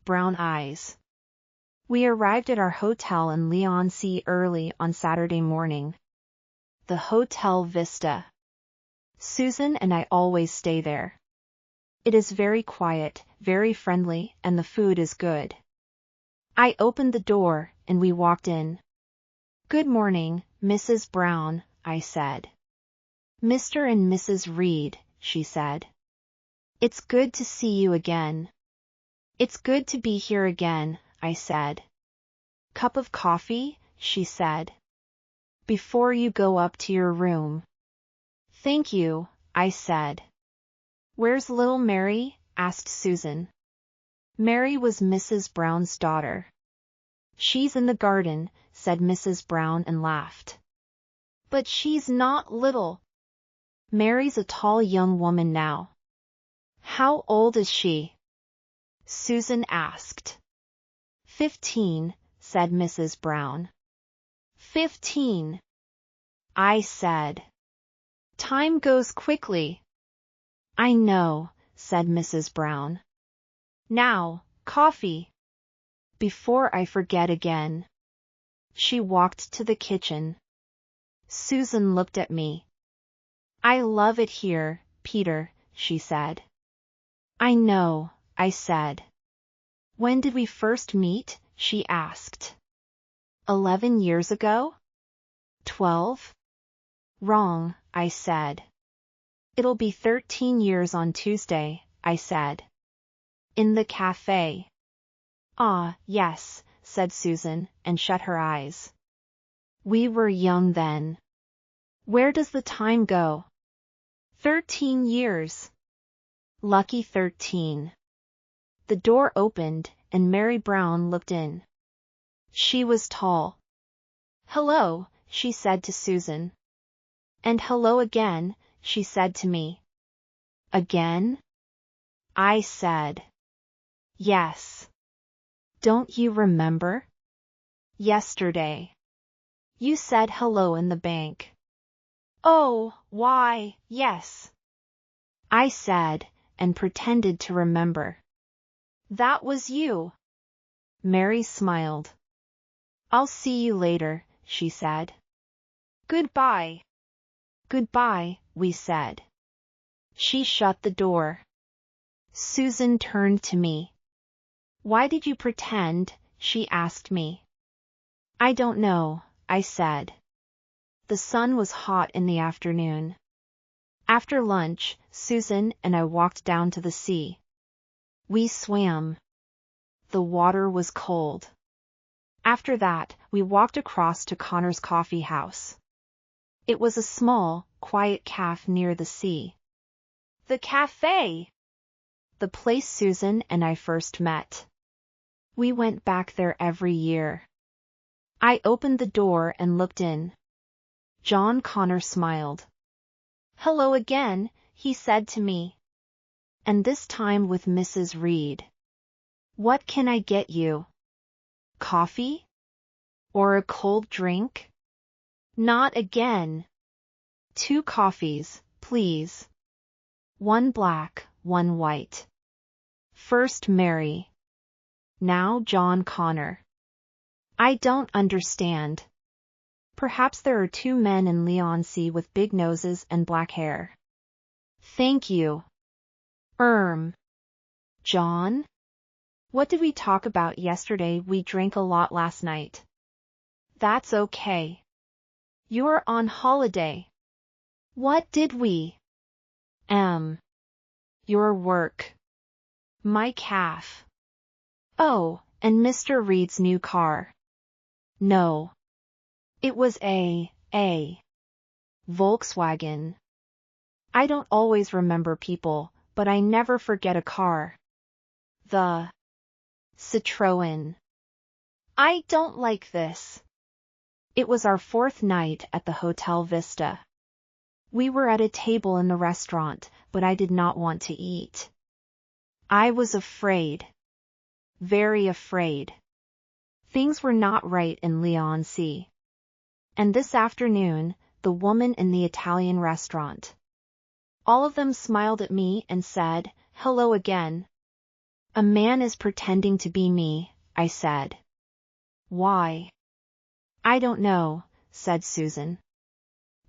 brown eyes. We arrived at our hotel in Leigh-on-Sea early on Saturday morning. The Hotel Vista. Susan and I always stay there. It is very quiet, very friendly, and the food is good. I opened the door, and we walked in. "Good morning, Mrs. Brown," I said. "Mr. and Mrs. Reed," she said. "It's good to see you again." "It's good to be here again," I said. "Cup of coffee?" she said. "Before you go up to your room." "Thank you," I said. "Where's little Mary?" asked Susan. Mary was Mrs. Brown's daughter. "She's in the garden," said Mrs. Brown and laughed. "But she's not little. Mary's a tall young woman now." "How old is she?" Susan asked. 15, said Mrs. Brown. 15, I said. "Time goes quickly." "I know," said Mrs. Brown. "Now, coffee. Before I forget again." She walked to the kitchen. Susan looked at me. "I love it here, Peter," she said. "I know," I said. "When did we first meet?" she asked. 11 years ago? 12? Wrong, I said. "It'll be 13 years on Tuesday," I said. "In the cafe." "Ah, yes," said Susan, and shut her eyes. "We were young then. Where does the time go?" 13 years. Lucky 13. The door opened, and Mary Brown looked in. She was tall. "Hello," she said to Susan. "And hello again," she said to me. "Again?" I said. "Yes. Don't you remember? Yesterday. You said hello in the bank." "Oh, why, yes," I said, and pretended to remember. "That was you." Mary smiled. "I'll see you later," she said. "Goodbye." "Goodbye," we said. She shut the door. Susan turned to me. "Why did you pretend?" she asked me. "I don't know," I said. The sun was hot in the afternoon. After lunch, Susan and I walked down to the sea. We swam. The water was cold. After that, we walked across to Connor's coffee house. It was a small, quiet cafe near the sea. The cafe! The place Susan and I first met. We went back there every year. I opened the door and looked in. John Connor smiled. "Hello again," he said to me. "And this time with Mrs. Reed. What can I get you? Coffee? Or a cold drink?" "Not again." "2 coffees, please. 1 black, 1 white." First Mary. Now John Connor. I don't understand. Perhaps there are 2 men in Leigh-on-Sea with big noses and black hair. Thank you. John? What did we talk about yesterday? We drank a lot last night. That's okay. You're on holiday. What did we? Your work. My calf. Oh, and Mr. Reed's new car. No. It was a Volkswagen. I don't always remember people, but I never forget a car. The Citroën. I don't like this. It was our 4th night at the Hotel Vista. We were at a table in the restaurant, but I did not want to eat. I was afraid. Very afraid. Things were not right in Leigh-on-Sea. And this afternoon, the woman in the Italian restaurant. All of them smiled at me and said, "Hello again." A man is pretending to be me, I said. Why? I don't know, said Susan.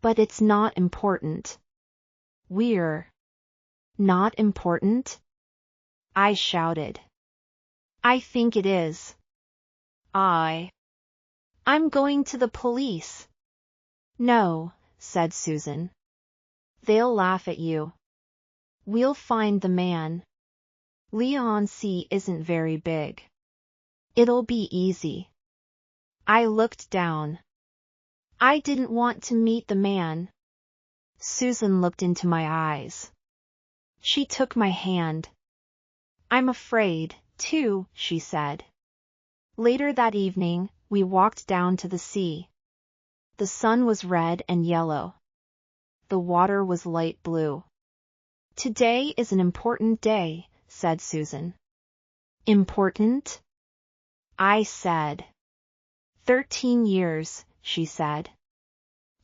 But it's not important. We're not important? I shouted. I think it is. I'm going to the police. No, said Susan. They'll laugh at you. We'll find the man. Leon isn't very big. It'll be easy. I looked down. I didn't want to meet the man. Susan looked into my eyes. She took my hand. I'm afraid, too, she said. Later that evening, we walked down to the sea. The sun was red and yellow. The water was light blue. Today is an important day, said Susan. Important? I said. 13 years, she said.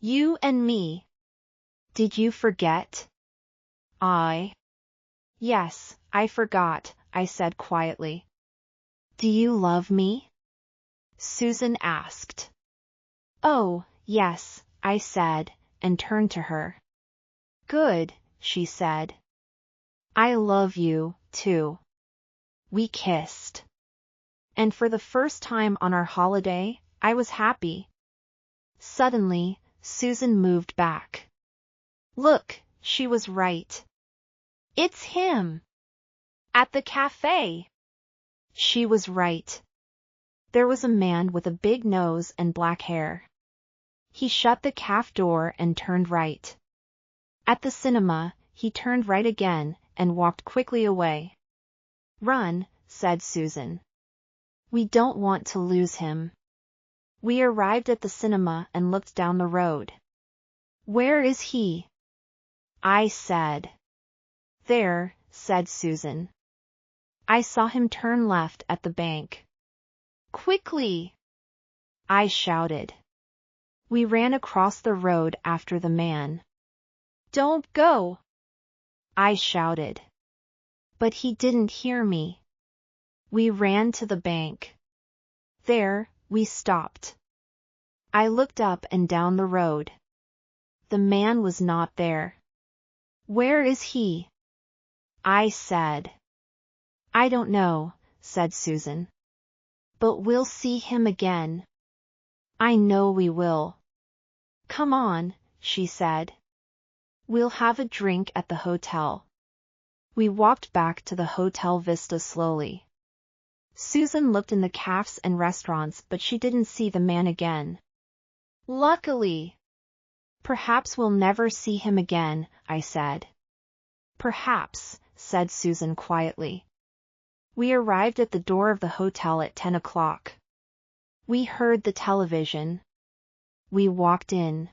You and me. Did you forget? Yes, I forgot, I said quietly. Do you love me? Susan asked. Oh, yes, I said, and turned to her. Good, she said. I love you, too. We kissed. And for the first time on our holiday, I was happy. Suddenly, Susan moved back. Look, she was right. It's him. At the cafe. She was right. There was a man with a big nose and black hair. He shut the cafe door and turned right. At the cinema, he turned right again and walked quickly away. Run, said Susan. We don't want to lose him. We arrived at the cinema and looked down the road. Where is he? I said. There, said Susan. I saw him turn left at the bank. Quickly! I shouted. We ran across the road after the man. Don't go! I shouted. But he didn't hear me. We ran to the bank. There, we stopped. I looked up and down the road. The man was not there. Where is he? I said. I don't know, said Susan. But we'll see him again. I know we will. Come on, she said. We'll have a drink at the hotel. We walked back to the Hotel Vista slowly. Susan looked in the cafes and restaurants, but she didn't see the man again. Luckily. Perhaps we'll never see him again, I said. Perhaps, said Susan quietly. We arrived at the door of the hotel at 10 o'clock. We heard the television. We walked in.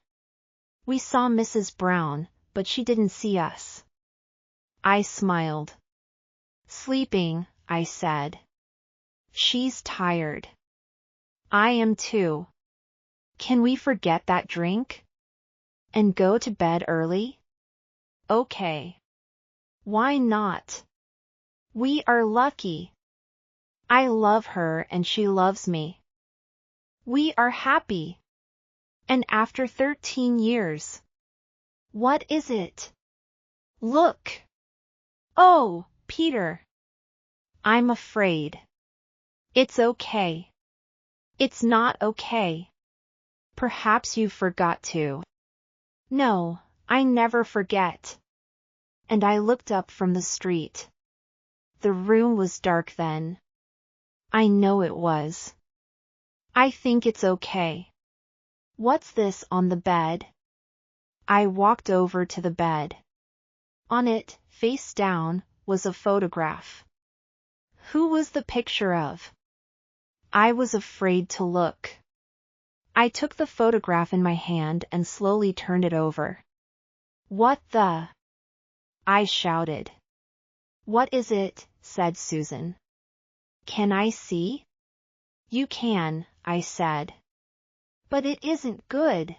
We saw Mrs. Brown, but she didn't see us. I smiled. Sleeping, I said. She's tired. I am too. Can we forget that drink? And go to bed early? Okay. Why not? We are lucky. I love her and she loves me. We are happy. And after 13 years. What is it? Look. Oh, Peter. I'm afraid. It's okay. It's not okay. Perhaps you forgot to. No, I never forget. And I looked up from the street. The room was dark then. I know it was. I think it's okay. What's this on the bed? I walked over to the bed. On it, face down, was a photograph. Who was the picture of? I was afraid to look. I took the photograph in my hand and slowly turned it over. What the? I shouted. What is it? Said Susan. Can I see? You can, I said. But it isn't good.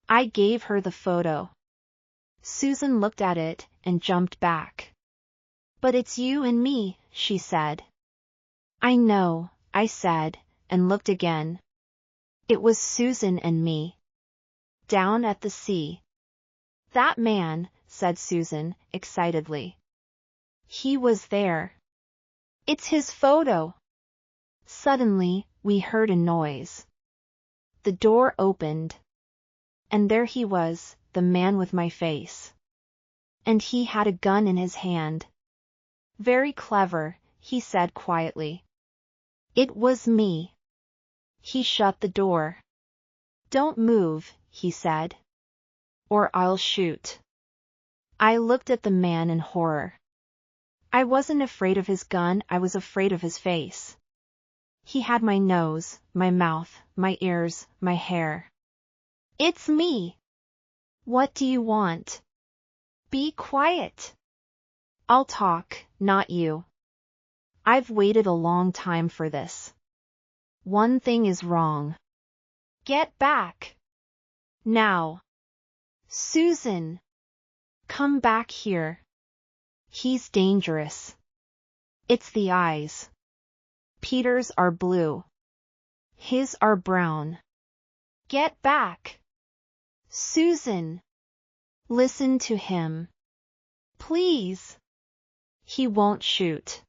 I gave her the photo. Susan looked at it and jumped back. But it's you and me, she said. I know, I said, and looked again. It was Susan and me. Down at the sea. That man, said Susan, excitedly. He was there. It's his photo. Suddenly, we heard a noise. The door opened. And there he was, the man with my face. And he had a gun in his hand. Very clever, he said quietly. It was me. He shut the door. Don't move, he said. Or I'll shoot. I looked at the man in horror. I wasn't afraid of his gun, I was afraid of his face. He had my nose, my mouth, my ears, my hair. It's me. What do you want? Be quiet. I'll talk, not you. I've waited a long time for this. One thing is wrong. Get back. Now. Susan. Come back here. He's dangerous. It's the eyes. Peter's are blue. His are brown. Get back. Susan. Listen to him. Please. He won't shoot.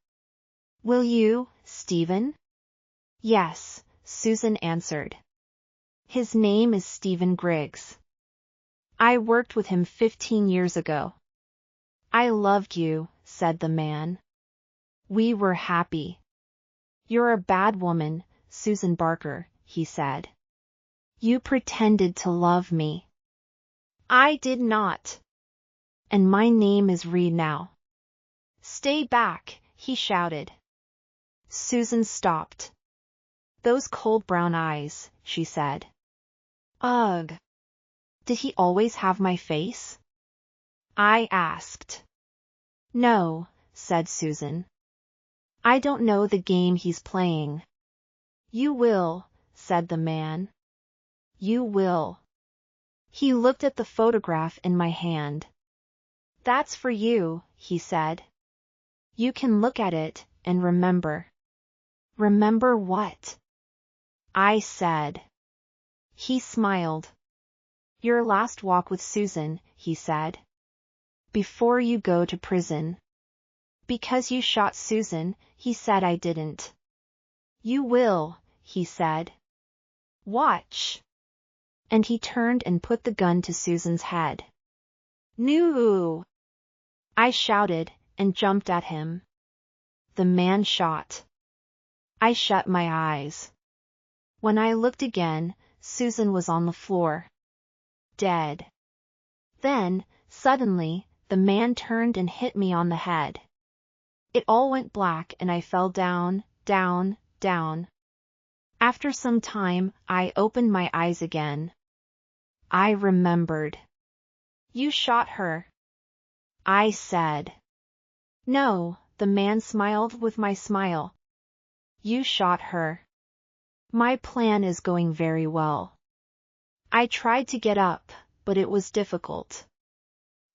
Will you, Stephen? Yes, Susan answered. His name is Stephen Griggs. I worked with him 15 years ago. I loved you, said the man. We were happy. You're a bad woman, Susan Barker, he said. You pretended to love me. I did not. And my name is Reed now. Stay back, he shouted. Susan stopped. Those cold brown eyes, she said. Ugh. Did he always have my face? I asked. No, said Susan. I don't know the game he's playing. You will, said the man. You will. He looked at the photograph in my hand. That's for you, he said. You can look at it and remember. Remember what? I said. He smiled. Your last walk with Susan, he said. Before you go to prison. Because you shot Susan, he said I didn't. You will, he said. Watch. And he turned and put the gun to Susan's head. No! I shouted and jumped at him. The man shot. I shut my eyes. When I looked again, Susan was on the floor. Dead. Then, suddenly, the man turned and hit me on the head. It all went black and I fell down, down, down. After some time, I opened my eyes again. I remembered. You shot her. I said. No, the man smiled with my smile. You shot her. My plan is going very well. I tried to get up, but it was difficult.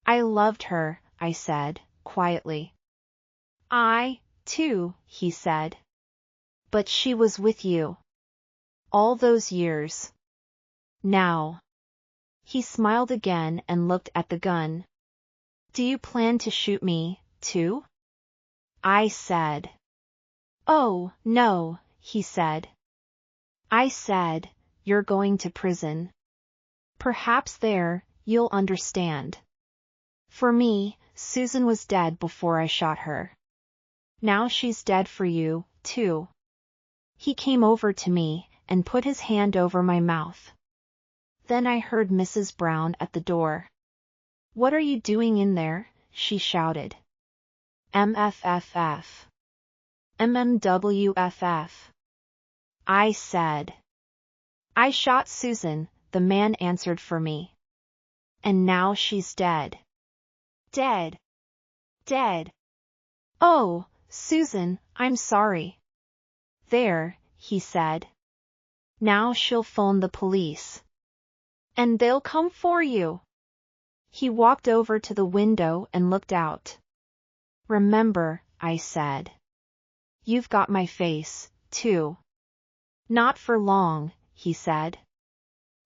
I loved her, I said, quietly. I, too, he said. But she was with you. All those years. Now. He smiled again and looked at the gun. Do you plan to shoot me, too? I said. Oh, no, he said. I said, you're going to prison. Perhaps there, you'll understand. For me, Susan was dead before I shot her. Now she's dead for you, too. He came over to me and put his hand over my mouth. Then I heard Mrs. Brown at the door. What are you doing in there? She shouted. MFFF. MMWFF. I said. I shot Susan, the man answered for me. And now she's dead. Dead. Dead. Oh, Susan, I'm sorry. There, he said. Now she'll phone the police. And they'll come for you. He walked over to the window and looked out. Remember, I said. You've got my face, too. Not for long, he said.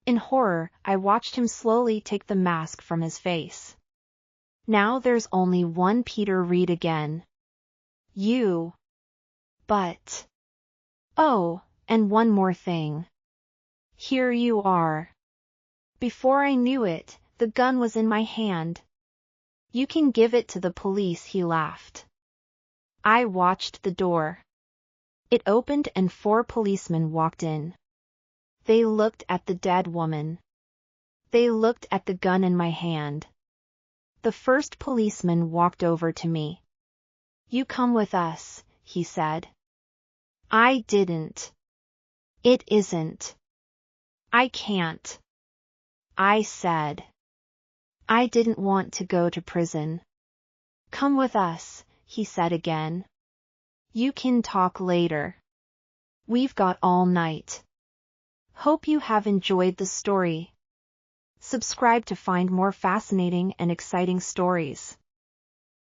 In horror, I watched him slowly take the mask from his face. Now there's only one Peter Reed again. You. But. Oh, and one more thing. Here you are. Before I knew it, the gun was in my hand. You can give it to the police, he laughed. I watched the door. It opened and 4 policemen walked in. They looked at the dead woman. They looked at the gun in my hand. The first policeman walked over to me. You come with us, he said. I didn't. It isn't. I can't. I said. I didn't want to go to prison. Come with us, he said again. You can talk later. We've got all night. Hope you have enjoyed the story. Subscribe to find more fascinating and exciting stories.